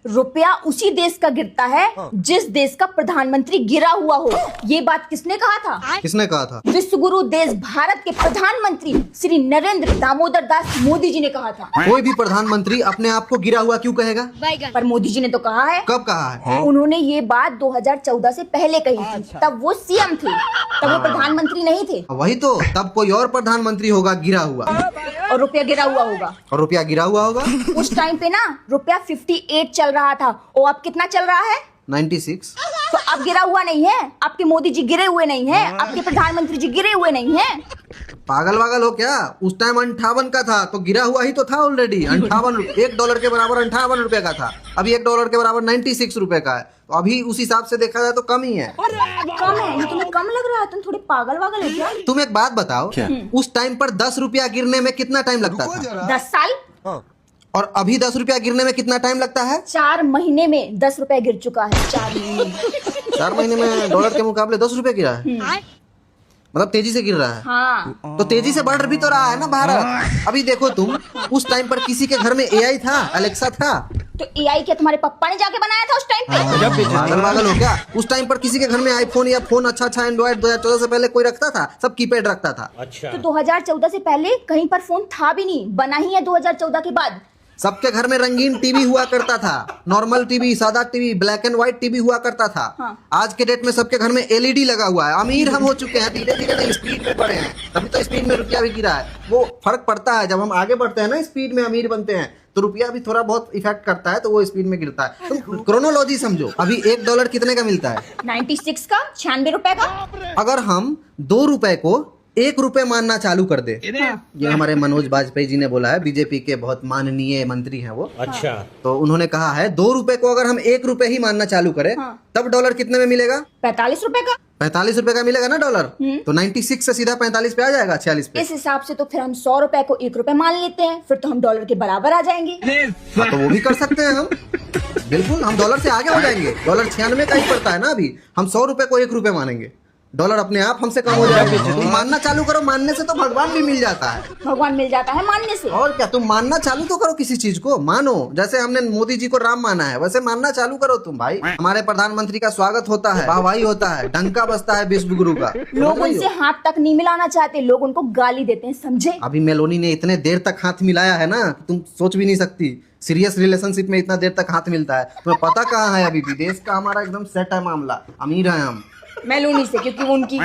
रुपया उसी देश का गिरता है जिस देश का प्रधानमंत्री गिरा हुआ हो। ये बात किसने कहा था? किसने कहा था? विश्व गुरु देश भारत के प्रधानमंत्री श्री नरेंद्र दामोदर दास मोदी जी ने कहा था। कोई भी प्रधानमंत्री अपने आप को गिरा हुआ क्यों कहेगा? पर मोदी जी ने तो कहा है। कब कहा है? उन्होंने ये बात 2014 से पहले कही थी। तब वो सीएम थे, तब वो प्रधानमंत्री नहीं थे। वही तो, तब कोई और प्रधानमंत्री होगा गिरा हुआ, और रुपया गिरा हुआ होगा। और रुपया गिरा हुआ होगा। उस टाइम पे ना रुपया 58 चल रहा था, और अब कितना चल रहा है? 96। तो अब गिरा हुआ नहीं है, आपके मोदी जी गिरे हुए नहीं है, आपके प्रधानमंत्री जी गिरे हुए नहीं है। पागल वागल हो क्या? उस टाइम 58 का था तो गिरा हुआ ही तो था ऑलरेडी। 58, $1 के बराबर 58 रुपए का था। अभी $1 के बराबर 96 रुपए का है, तो अभी उस हिसाब से देखा जाए तो कम ही है। कम है? ये तुम्हें कम लग रहा है? तुम थोड़े पागल वागल हो क्या? तुम एक बात बताओ, उस टाइम पर 10 रुपया गिरने में कितना टाइम लगता था? 10 साल। और अभी 10 रुपया गिरने में कितना टाइम लगता है? 4 महीने में 10 रुपए गिर चुका है। 4 महीने में। 4 महीने में डॉलर के मुकाबले 10 रुपया गिरा है। मतलब तेजी से गिर रहा है। हाँ। तो तेजी से बढ़ भी तो रहा है ना भारत। अभी देखो तुम, उस टाइम पर किसी के घर में एआई था, अलेक्सा था? तो एआई क्या तुम्हारे पप्पा ने जाके बनाया था उस टाइम पे? पागल वागल हो क्या? उस टाइम पर किसी के घर में आईफोन या फोन अच्छा एंड्रॉइड 2014 से पहले कोई रखता था? सब कीपैड रखता था। तो 2014 से पहले कहीं पर फोन था भी नहीं, बना ही है 2014 के बाद। सबके घर में रंगीन टीवी हुआ करता था, नॉर्मल टीवी, सादा TV, black and white TV हुआ करता था। हाँ। आज के डेट में सबके घर में एलईडी लगा हुआ है। अमीर हम हो चुके हैं, धीरे धीरे तो स्पीड में बढ़े हैं, तभी तो स्पीड में रुपया भी गिरा है। वो फर्क पड़ता है, जब हम आगे बढ़ते हैं ना स्पीड में, अमीर बनते हैं, तो रुपया भी थोड़ा बहुत इफेक्ट करता है, तो वो स्पीड में गिरता है। तुम क्रोनोलॉजी समझो। अभी $1 कितने का मिलता है? 96 का, 96 रुपए का। अगर हम 2 रुपए को 1 रुपए मानना चालू कर दे, ये हमारे मनोज बाजपेयी जी ने बोला है, बीजेपी के बहुत माननीय मंत्री हैं वो। अच्छा। तो उन्होंने कहा है 2 रुपए को अगर हम 1 रुपए ही मानना चालू करें, तब डॉलर कितने में मिलेगा? 45 रुपए का। 45 रुपए का मिलेगा ना डॉलर। तो 96 से सीधा 45 पे आ जाएगा, 46 पे। इस हिसाब से तो फिर हम 100 रुपए को 1 रुपए मान लेते हैं, फिर तो हम डॉलर के बराबर आ जाएंगे। हाँ, तो वो भी कर सकते हैं हम। बिल्कुल, हम डॉलर से आगे हो जाएंगे। डॉलर 96 का ही पड़ता है ना अभी। हम 100 रुपए को 1 रुपए मानेंगे, डॉलर अपने आप हमसे कम हो जाएगा। तुम मानना चालू करो, मानने से तो भगवान भी मिल जाता है। भगवान मिल जाता है मानने से। और क्या, तुम मानना चालू तो करो, किसी चीज को मानो। जैसे हमने मोदी जी को राम माना है, वैसे मानना चालू करो तुम भाई। हमारे प्रधानमंत्री का स्वागत होता है, वाहवाही होता है, डंका बजता है विश्व गुरु का। लोग उनसे हाथ तक नहीं मिलाना चाहते, लोग उनको गाली देते हैं, समझे? अभी मेलोनी ने इतने देर तक हाथ मिलाया है ना, तुम सोच भी नहीं सकती। सीरियस रिलेशनशिप में इतना देर तक हाथ मिलता है, तुम्हें पता कहाँ है? अभी विदेश का हमारा एकदम सेट है मामला, अमीर है हम। मेलोनी से, क्योंकि वो उनकी